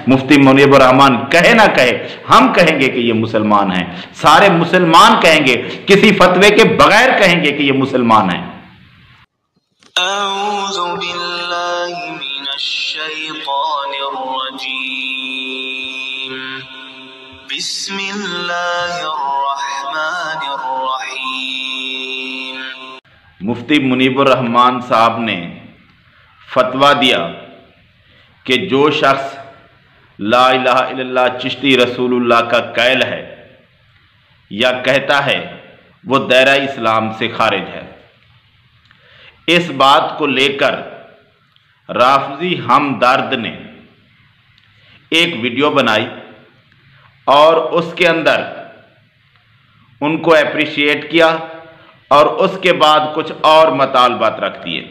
मुफ्ती मुनीबुर रहमान कहे ना कहे, हम कहेंगे कि ये मुसलमान हैं, सारे मुसलमान कहेंगे, किसी फतवे के बगैर कहेंगे कि ये मुसलमान हैं। औज़ु बिल्लाहि मिनश शैतानिर रजीम, बिस्मिल्लाहिर रहमानिर रहीम। मुफ्ती मुनीबुर रहमान साहब ने फतवा दिया कि जो शख्स ला इलाहा इल्लल्लाह चिश्ती रसूलुल्लाह का कैल है या कहता है वो दायरा इस्लाम से खारिज है। इस बात को लेकर राफजी हमदर्द ने एक वीडियो बनाई और उसके अंदर उनको अप्रिशिएट किया और उसके बाद कुछ और मतालबात रख दिए।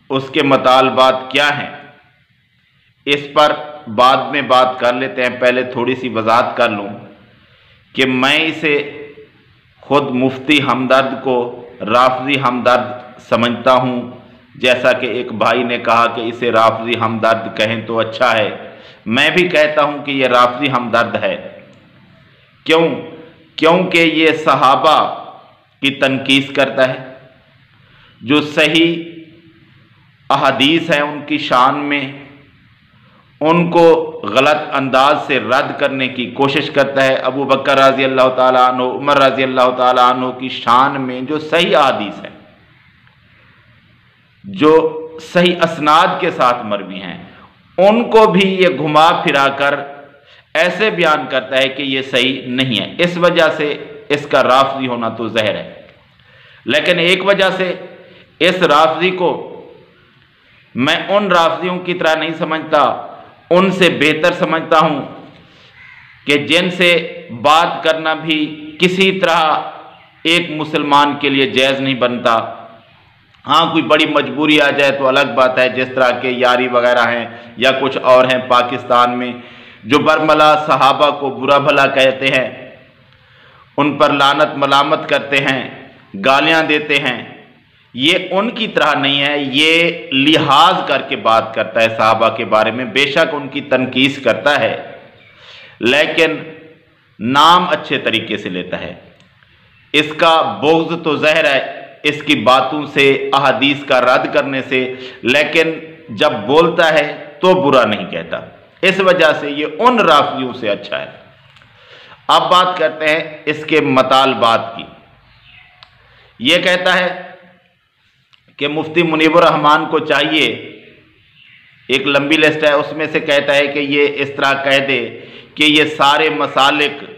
उसके मतालबात क्या हैं इस पर बाद में बात कर लेते हैं। पहले थोड़ी सी वजाहत कर लूँ कि मैं इसे खुद मुफ्ती हमदर्द को राफजी हमदर्द समझता हूँ, जैसा कि एक भाई ने कहा कि इसे राफजी हमदर्द कहें तो अच्छा है। मैं भी कहता हूँ कि यह राफजी हमदर्द है। क्यों? क्योंकि ये सहाबा की तनकीस करता है, जो सही अहदीस हैं उनकी शान में उनको गलत अंदाज से रद्द करने की कोशिश करता है। अबू बकर रज़ी अल्लाह ताला अन्हु, उमर रज़ी अल्लाह ताला अन्हु की शान में जो सही अहदीस है, जो सही असनाद के साथ मरवी हैं, उनको भी ये घुमा फिरा कर ऐसे बयान करता है कि ये सही नहीं है। इस वजह से इसका राफजी होना तो जहर है। लेकिन एक वजह से इस राफजी को मैं उन राफजियों की तरह नहीं समझता, उनसे बेहतर समझता हूं कि जिनसे बात करना भी किसी तरह एक मुसलमान के लिए जायज़ नहीं बनता। हाँ, कोई बड़ी मजबूरी आ जाए तो अलग बात है, जिस तरह के यारी वगैरह हैं या कुछ और हैं पाकिस्तान में जो बरमला सहाबा को बुरा भला कहते हैं, उन पर लानत मलामत करते हैं, गालियां देते हैं। ये उनकी तरह नहीं है, ये लिहाज करके बात करता है सहाबा के बारे में। बेशक उनकी तनकीस करता है लेकिन नाम अच्छे तरीके से लेता है। इसका बोझ तो ज़हर है इसकी बातों से, अहदीस का रद्द करने से, लेकिन जब बोलता है तो बुरा नहीं कहता। इस वजह से ये उन राफियों से अच्छा है। अब बात करते हैं इसके मतालबात की। ये कहता है कि मुफ्ती मुनीबुर रहमान को चाहिए, एक लंबी लिस्ट है उसमें से कहता है कि ये इस तरह कह दे कि ये सारे मसालिक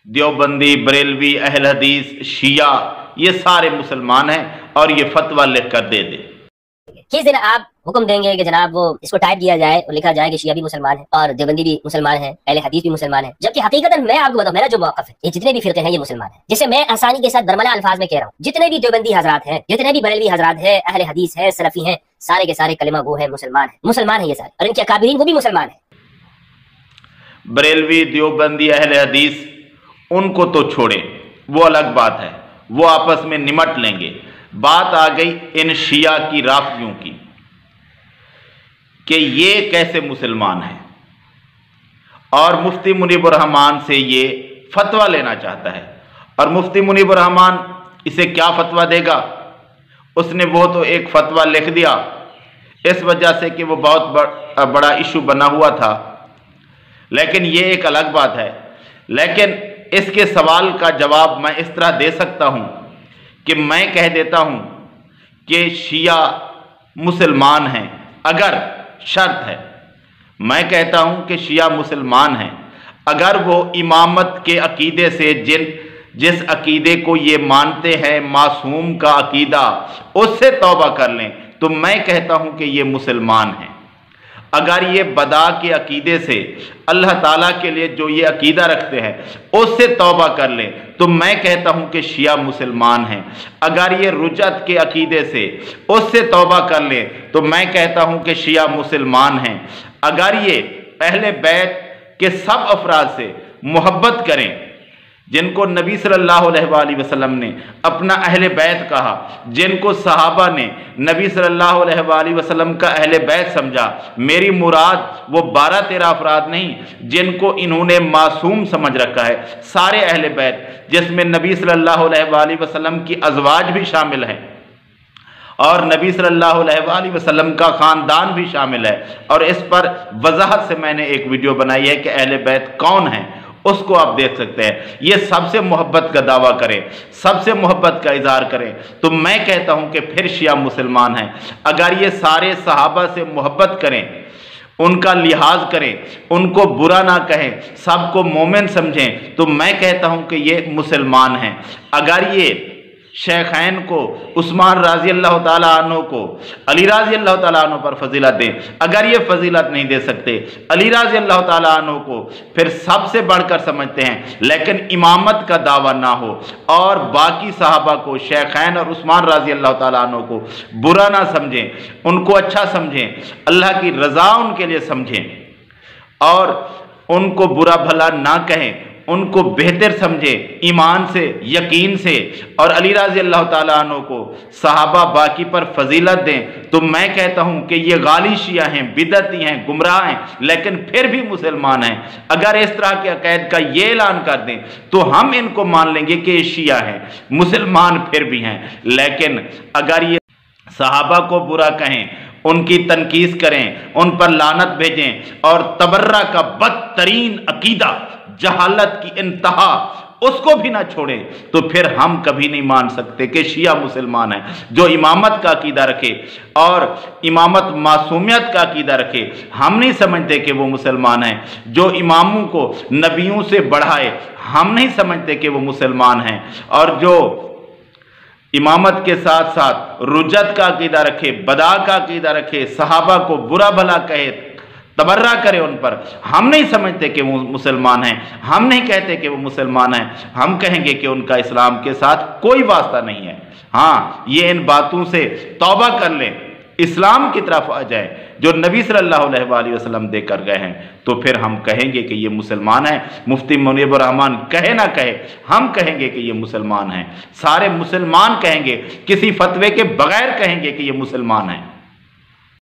देवबंदी, बरेलवी, अहल हदीस, शिया, ये सारे मुसलमान हैं और ये फतवा लिख कर दे दे। किस दिन आप हुक्म देंगे कि जनाब वो इसको टाइप किया जाए और लिखा जाए कि शिया भी मुसलमान है और देवबंदी भी मुसलमान है, अहले हदीस भी मुसलमान है, जबकि हकीकतन मैं आपको बताऊं, मेरा जो मौक़िफ़ है, ये जितने भी फिरके हैं ये मुसलमान है। जिसे मैं आसानी के साथ बरमला अल्फाज में कह रहा हूँ, जितने भी देवबंदी हजरात हैं, जितने भी बरेलवी हजरात हैं, अहले हदीस है, सलफी हैं, सारे के सारे कलिमा गो है, मुसलमान है, मुसलमान है ये सारे, और इनके अकाबिरीन वो भी मुसलमान है। बरेलवी, देवबंदी, अहले हदीस उनको तो छोड़े, वो अलग बात है, वो आपस में निमट लेंगे। बात आ गई इन शिया की, राफियों की, कि ये कैसे मुसलमान हैं और मुफ्ती मुनीबुर रहमान से ये फतवा लेना चाहता है। और मुफ्ती मुनीबुर रहमान इसे क्या फतवा देगा? उसने वो तो एक फतवा लिख दिया इस वजह से कि वो बहुत बड़ा इशू बना हुआ था, लेकिन ये एक अलग बात है। लेकिन इसके सवाल का जवाब मैं इस तरह दे सकता हूं कि मैं कह देता हूं कि शिया मुसलमान हैं, अगर शर्त है, मैं कहता हूं कि शिया मुसलमान हैं अगर वो इमामत के अकीदे से, जिस अकीदे को ये मानते हैं मासूम का अकीदा, उससे तौबा कर लें तो मैं कहता हूं कि ये मुसलमान हैं। अगर ये बदा के अकीदे से, अल्लाह ताला के लिए जो ये अकीदा रखते हैं उससे तौबा कर लें तो मैं कहता हूं कि शिया मुसलमान हैं। अगर ये रुजत के अकीदे से, उससे तौबा कर लें तो मैं कहता हूं कि शिया मुसलमान हैं। अगर ये अहले बैत के सब अफराद से मोहब्बत करें, जिनको नबी सल्लल्लाहु अलैहि वसल्लम ने अपना अहले बैत कहा, जिनको सहाबा ने नबी सल्लल्लाहु अलैहि वसल्लम का अहले बैत समझा, मेरी मुराद वो 12-13 अफराद नहीं जिनको इन्होंने मासूम समझ रखा है, सारे अहले बैत जिसमें नबी सल्लल्लाहु अलैहि वसल्लम की अज़वाज भी शामिल हैं और नबी सल्लल्लाहु अलैहि वसल्लम का ख़ानदान भी शामिल है। और इस पर वजाहत से मैंने एक वीडियो बनाई है कि अहले बैत कौन है, उसको आप देख सकते हैं। ये सबसे मोहब्बत का दावा करें, सबसे मोहब्बत का इजहार करें, तो मैं कहता हूं कि फिर शिया मुसलमान हैं। अगर ये सारे सहाबा से मोहब्बत करें, उनका लिहाज करें, उनको बुरा ना कहें, सबको मोमिन समझें, तो मैं कहता हूं कि ये मुसलमान हैं। अगर ये शेखैन को, उस्मान राजी अल्लाह ताला अन्हु को, अली राजी अल्लाह ताला अन्हु पर फजीलत दें, अगर ये फजीलत नहीं दे सकते अली राजी अल्लाह ताला अन्हु को फिर सबसे बढ़कर समझते हैं, लेकिन इमामत का दावा ना हो और बाकी सहाबा को, शेखैन और उस्मान राजी अल्लाह ताला अन्हु को बुरा ना समझें, उनको अच्छा समझें, अल्लाह की रज़ा उनके लिए समझें और उनको बुरा भला ना कहें, उनको बेहतर समझे ईमान से, यकीन से, और अली राज़ी अल्लाह ताला अन्हु को सहाबा बाकी पर फजीलत दें, तो मैं कहता हूं कि ये गाली शिया हैं, बिदअती हैं, गुमराह हैं, लेकिन फिर भी मुसलमान हैं। अगर इस तरह के अक़ीद का ये ऐलान कर दें तो हम इनको मान लेंगे कि ये शिया हैं, मुसलमान फिर भी हैं। लेकिन अगर ये सहाबा को बुरा कहें, उनकी तनकीस करें, उन पर लानत भेजें और तबर्रा का बदतरीन अकीदा, जहालत की इंतहा, उसको भी ना छोड़ें, तो फिर हम कभी नहीं मान सकते कि शिया मुसलमान है। जो इमामत का अकीदा रखे और इमामत मासूमियत का अकीदा रखे, हम नहीं समझते कि वो मुसलमान है। जो इमामों को नबियों से बढ़ाए, हम नहीं समझते कि वो मुसलमान हैं। और जो इमामत के साथ साथ रुजत का अकीदा रखे, बदा का अकीदा रखे, सहाबा को बुरा भला कहे, तबर्रा करे उन पर, हम नहीं समझते कि वो मुसलमान हैं। हम नहीं कहते कि वो मुसलमान हैं, हम कहेंगे कि उनका इस्लाम के साथ कोई वास्ता नहीं है। हाँ, ये इन बातों से तौबा कर लें, इस्लाम की तरफ आ जाए जो नबी सल्लल्लाहु अलैहि वसल्लम देकर गए हैं, तो फिर हम कहेंगे कि ये मुसलमान है। मुफ्ती मुनीबुर रहमान कहे ना कहे, हम कहेंगे कि ये मुसलमान हैं। सारे मुसलमान कहेंगे, किसी फतवे के बगैर कहेंगे कि ये मुसलमान हैं।